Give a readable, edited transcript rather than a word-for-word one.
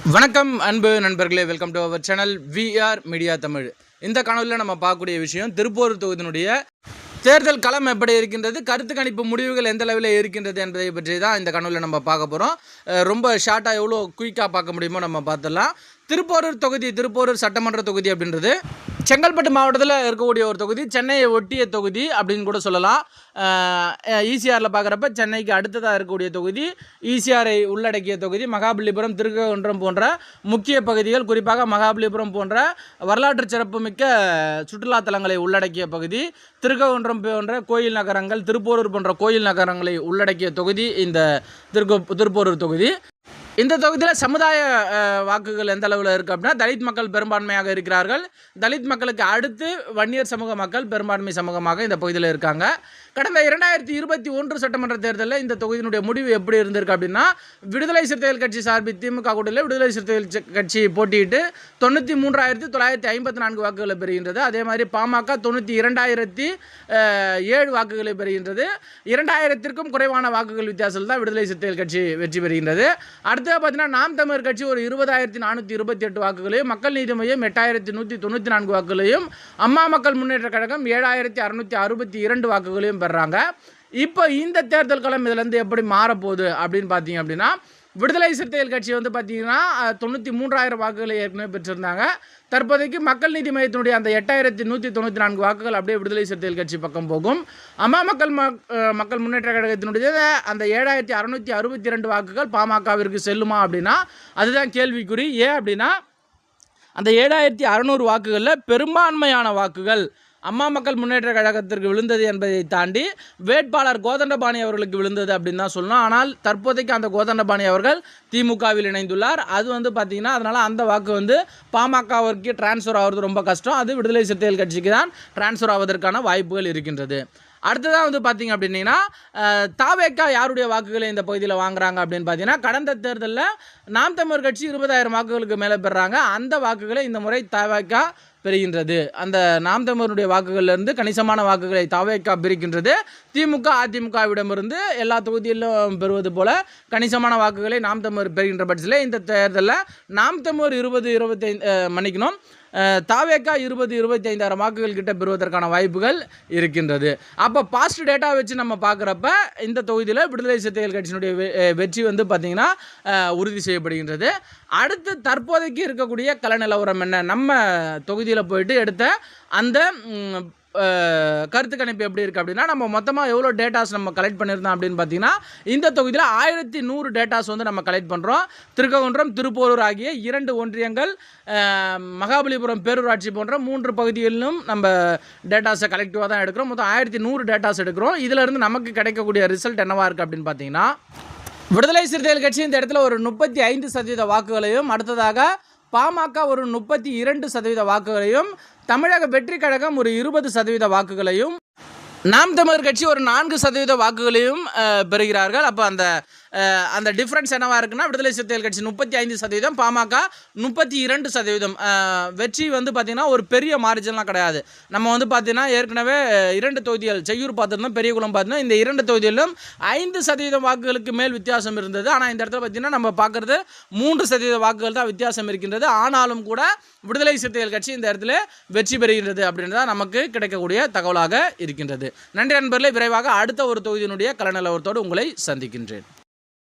வணக்கம் அன்பு நண்பர்களே, welcome to our channel VR Media Tamil. இந்த காணொலியில் நம்ம பார்க்கக்கூடிய விஷயம் திருப்போரூர் தொகுதியினுடைய தேர்தல் களம் எப்படி இருக்கின்றது, கருத்து கணிப்பு முடிவுகள் எந்த அளவில் இருக்கின்றது என்பதை பற்றி தான் இந்த காணொலியில் நம்ம பார்க்க போகிறோம். ரொம்ப ஷார்ட்டாக எவ்வளோ குயிக்காக பார்க்க முடியுமோ நம்ம பார்த்துடலாம். திருப்போரூர் தொகுதி, திருப்போரூர் சட்டமன்ற தொகுதி அப்படின்றது செங்கல்பட்டு மாவட்டத்தில் இருக்கக்கூடிய ஒரு தொகுதி, சென்னையை ஒட்டிய தொகுதி அப்படின்னு கூட சொல்லலாம். ஈசிஆரில் பார்க்குறப்ப சென்னைக்கு அடுத்ததாக இருக்கக்கூடிய தொகுதி, ஈசிஆரை உள்ளடக்கிய தொகுதி, மகாபலிபுரம், திருக்ககுன்றம் போன்ற முக்கிய பகுதிகள், குறிப்பாக மகாபலிபுரம் போன்ற வரலாற்று சிறப்புமிக்க சுற்றுலாத்தலங்களை உள்ளடக்கிய பகுதி, திருக்ககுன்றம் போன்ற கோயில் நகரங்கள், திருப்போரூர் போன்ற கோயில் நகரங்களை உள்ளடக்கிய தொகுதி இந்த திருப்போரூர் தொகுதி. இந்த தொகுதியில் சமுதாய வாக்குகள் எந்த அளவில் இருக்குது அப்படின்னா, தலித் மக்கள் பெரும்பான்மையாக இருக்கிறார்கள். தலித் மக்களுக்கு அடுத்து வன்னியர் சமூக மக்கள் பெரும்பான்மை சமூகமாக இந்த பகுதியில் இருக்காங்க. கடந்த 2021 சட்டமன்ற தேர்தலில் இந்த தொகுதியினுடைய முடிவு எப்படி இருந்திருக்கு அப்படின்னா, விடுதலை சிறுத்தைகள் கட்சி சார்பில் திமுக கூட்டத்தில் விடுதலை சிறுத்தைகள் கட்சி போட்டியிட்டு 93,954 வாக்குகளை பெறுகின்றது. அதே மாதிரி பாமக 92,007 வாக்குகளை பெறுகின்றது. 2000க்கும் குறைவான வாக்குகள் வித்தியாசத்தில் தான் விடுதலை சிறுத்தைகள் கட்சி வெற்றி பெறுகின்றது. அடுத்து பார்த்தீங்கன்னா நாம் தமிழர் கட்சி ஒரு 20,428 வாக்குகளையும், மக்கள் நீதி மையம் 8,194 வாக்குகளையும், அம்மா மக்கள் முன்னேற்ற கழகம் 7,662 வாக்குகளையும் பெறாங்க. இப்போ இந்த தேர்தல் களம் இதிலேருந்து எப்படி மாறப்போகுது அப்படின்னு பார்த்தீங்க அப்படின்னா, விடுதலை சிறுத்தைகள் கட்சி வந்து பார்த்தீங்கன்னா 93,000 வாக்குகளை ஏற்கனவே பெற்றிருந்தாங்க. தற்போதைக்கு மக்கள் நீதி மையத்தினுடைய அந்த 8,194 வாக்குகள் அப்படியே விடுதலை சிறுத்தைகள் கட்சி பக்கம் போகும். அம்மா மக்கள் முன்னேற்ற கழகத்தினுடைய அந்த 7,662 வாக்குகள் பாமகவிற்கு செல்லுமா அப்படின்னா அதுதான் கேள்விக்குறி. ஏன் அப்படின்னா, அந்த 7,600 வாக்குகளில் பெரும்பான்மையான வாக்குகள் அம்மா மக்கள் முன்னேற்ற கழகத்திற்கு விழுந்தது என்பதை தாண்டி வேட்பாளர் கோதண்டபாணி அவர்களுக்கு விழுந்தது அப்படின்னு தான் சொல்லணும். ஆனால் தற்போதைக்கு அந்த கோதண்டபாணி அவர்கள் திமுகவில் இணைந்துள்ளார். அது வந்து பார்த்திங்கன்னா, அதனால் அந்த வாக்கு வந்து பாமகவிற்கு டிரான்ஸ்ஃபர் ஆகிறது ரொம்ப கஷ்டம். அது விடுதலை சிறுத்தைகள் கட்சிக்கு தான் டிரான்ஸ்ஃபர் ஆவதற்கான வாய்ப்புகள் இருக்கின்றது. அடுத்ததாக வந்து பார்த்திங்க அப்படின்னா, தாவேக்கா யாருடைய வாக்குகளை இந்த பகுதியில் வாங்குறாங்க அப்படின்னு பார்த்தீங்கன்னா, கடந்த தேர்தலில் நாம் தமிழர் கட்சி 20,000 வாக்குகளுக்கு மேலே பெறாங்க. அந்த வாக்குகளை இந்த முறை தாவேக்கா பெறுகின்றது. அந்த நாம் தமிழருடைய வாக்குகளிலிருந்து கணிசமான வாக்குகளை தாவேக்கா பிரிக்கின்றது. திமுக அதிமுகவிடமிருந்து எல்லா தொகுதியிலும் பெறுவது போல கணிசமான வாக்குகளை நாம் தமிழர் பெறுகின்ற பட்சத்தில் இந்த தேர்தலில் நாம் தமிழர் 20-25 தாவேக்கா 20-25 வாக்குகள் கிட்ட பெறுவதற்கான வாய்ப்புகள் இருக்கின்றது. அப்போ பாஸ்ட் டேட்டா வச்சு நம்ம பார்க்குறப்ப இந்த தொகுதியில் விடுதலை சிறுத்தைகள் கட்சியினுடைய வெற்றி வந்து பார்த்திங்கன்னா உறுதி செய்யப்படுகின்றது. அடுத்து தற்போதைக்கு இருக்கக்கூடிய கள நிலவரம் என்ன, நம்ம தொகுதியில் போயிட்டு எடுத்த அந்த கருத்து கணிப்பு எப்படி இருக்குது அப்படின்னா, நம்ம மொத்தமாக எவ்வளோ டேட்டாஸ் நம்ம கலெக்ட் பண்ணியிருந்தோம் அப்படின்னு பார்த்தீங்கன்னா, இந்த தொகுதியில் 1100 டேட்டாஸ் வந்து நம்ம கலெக்ட் பண்ணுறோம். திருக்ககுன்றம், திருப்போரூர் ஆகிய 2 ஒன்றியங்கள், மகாபலிபுரம் பேரூராட்சி போன்ற 3 பகுதிகளிலும் நம்ம டேட்டாஸை கலெக்டிவாக தான் எடுக்கிறோம். மொத்தம் 1100 டேட்டாஸ் எடுக்கிறோம். இதிலிருந்து நமக்கு கிடைக்கக்கூடிய ரிசல்ட் என்னவாக இருக்குது அப்படின்னு பார்த்தீங்கன்னா, விடுதலை சிறுத்தைகள் கட்சி இந்த இடத்துல ஒரு 35% வாக்குகளையும், அடுத்ததாக பாமக ஒரு 32% வாக்குகளையும், தமிழக வெற்றி கழகம் ஒரு 20% வாக்குகளையும், நாம் தமிழர் கட்சி ஒரு 4% வாக்குகளையும் பெறுகிறார்கள். அப்போ அந்த டிஃப்ரென்ஸ் என்னவாக இருக்குன்னா, விடுதலை சிறுத்தைகள் கட்சி 35%, பாமக 32%. வெற்றி வந்து பார்த்திங்கன்னா ஒரு பெரிய மார்ஜின்லாம் கிடையாது. நம்ம வந்து பார்த்திங்கன்னா ஏற்கனவே 2 தொகுதிகள் செய்யூர் பார்த்துருந்தோம், பெரியகுளம் பார்த்துருந்தோம். இந்த 2 தொகுதிகளிலும் 5% வாக்குகளுக்கு மேல் வித்தியாசம் இருந்தது. ஆனால் இந்த இடத்துல பார்த்திங்கன்னா நம்ம பார்க்குறது 3% வாக்குகள் தான் வித்தியாசம் இருக்கின்றது. ஆனாலும் கூட விடுதலை சிறுத்தைகள் கட்சி இந்த இடத்துல வெற்றி பெறுகின்றது அப்படின்றதான் நமக்கு கிடைக்கக்கூடிய தகவலாக இருக்கின்றது. நன்றி நண்பர்களே, விரைவாக அடுத்த ஒரு தொகுதியினுடைய கள நிலவரத்தோடு உங்களை சந்திக்கின்றேன்.